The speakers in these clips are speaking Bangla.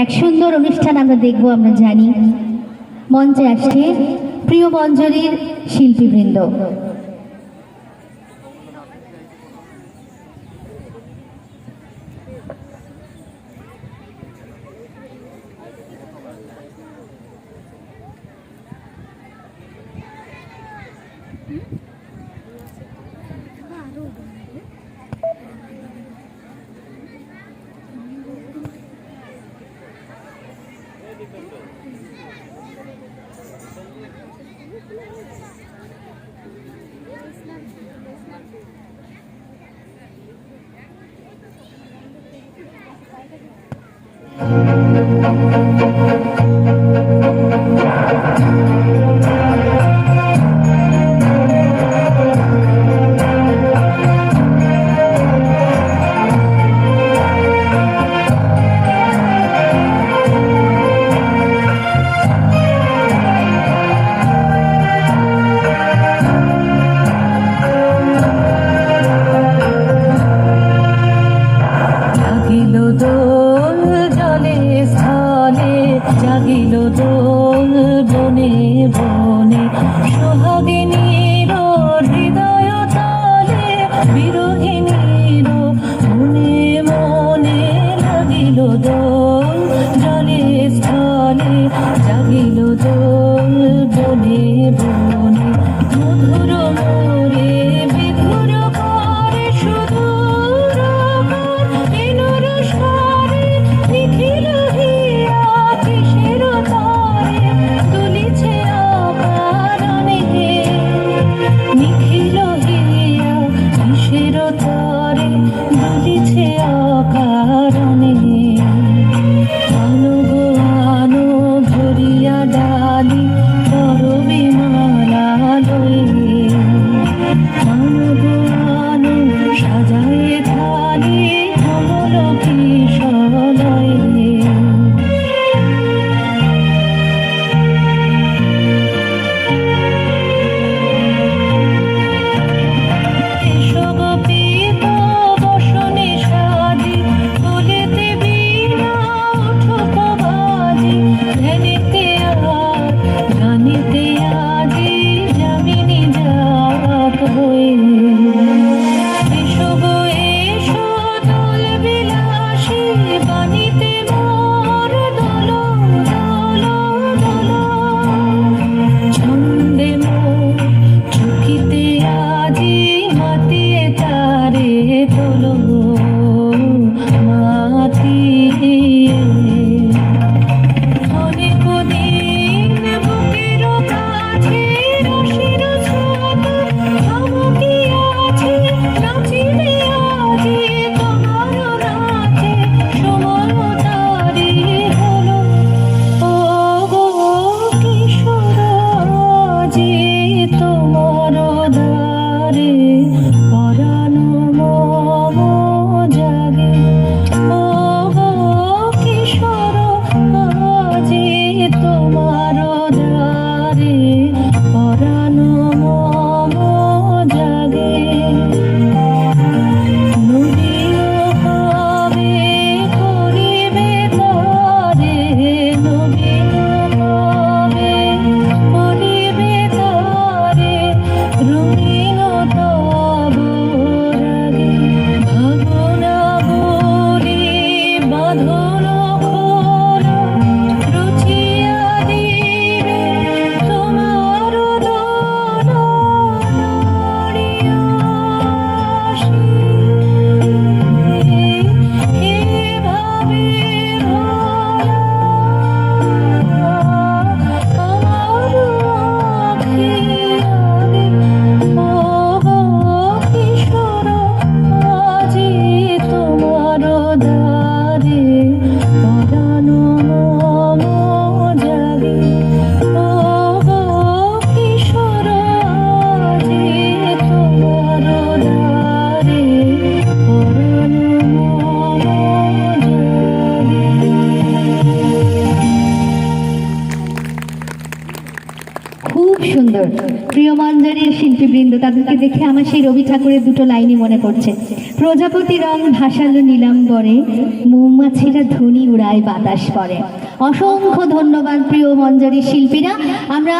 এক সুন্দর অনুষ্ঠান আমরা দেখব, আমরা জানি। মঞ্চে আসছে প্রিয় মঞ্জরির শিল্পীবৃন্দ। জাগিল দোল বনে বনে, সোহাগিনীর হৃদয় তালে, বিরহিণীর মনে মনে লাগিল দোল জলে স্থলে। জাগিল দোল বনে বনে, মধুর মোরে বিধুর করে সুদূর এনুর স্বরে নিখিল হিয়া কিসের তারে দুলিছে আকারণে। নিখিল হিয়া কিসের তারে দুলিছে আকারণে। আনো গো আনো ভরিয়া ডালি করবি মালা লয়ে। আনো গো আনো সাজায়ে থালি কমল কিশলয়ে। তোমার দারে সুন্দর। প্রিয় মঞ্জরির শিল্পীবৃন্দ, তাদেরকে দেখে আমার সেই রবি ঠাকুরের দুটো লাইনই মনে পড়ছে। প্রজাপতি রং ভাসালো নীলাম্বরে, মৌমাছিরা ধ্বনি উড়ায় বাতাস পরে। অসংখ্য ধন্যবাদ প্রিয় মঞ্জরির শিল্পীরা। আমরা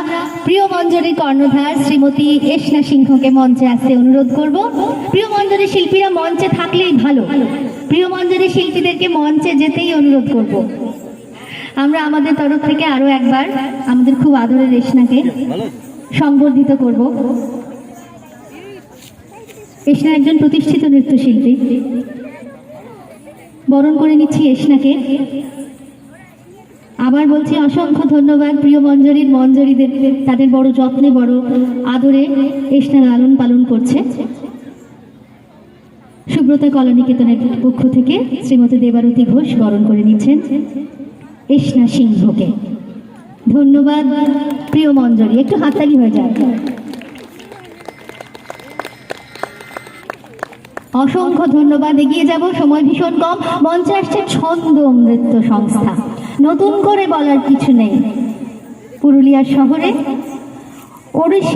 প্রিয় মঞ্জরির কর্ণধার শ্রীমতী এসনা সিংহকে মঞ্চে আসতে অনুরোধ করব। প্রিয় মঞ্জরির শিল্পীরা মঞ্চে থাকলেই ভালো, প্রিয় মঞ্জরির শিল্পীদেরকে মঞ্চে যেতেই অনুরোধ করব। আমরা আমাদের তরফ থেকে আরো একবার আমাদের খুব আদরের এসনাকে সংবর্ধিত করব। এসনা একজন প্রতিষ্ঠিত নৃত্যশিল্পী, বরণ করে নিচ্ছি এসনাকে। আবার বলছি অসংখ্য ধন্যবাদ প্রিয় মঞ্জরিদের, তাদের বড় যত্নে বড় আদরে এসনা লালন পালন করছে। সুব্রতা কলানিকেতনের পক্ষ থেকে শ্রীমতী দেবারতী ঘোষ বরণ করে নিচ্ছেন এসনা সিংহকে। ধন্যবাদ প্রিয় মঞ্জরি, একটু হাততালি হয়ে যায়। অসংখ্য ধন্যবাদ। এগিয়ে যাব, সময় ভীষণ কম। মঞ্চে আসছে ছন্দ নৃত্য সংস্থা। নতুন করে বলার কিছু নেই, পুরুলিয়া শহরে ওড়িশি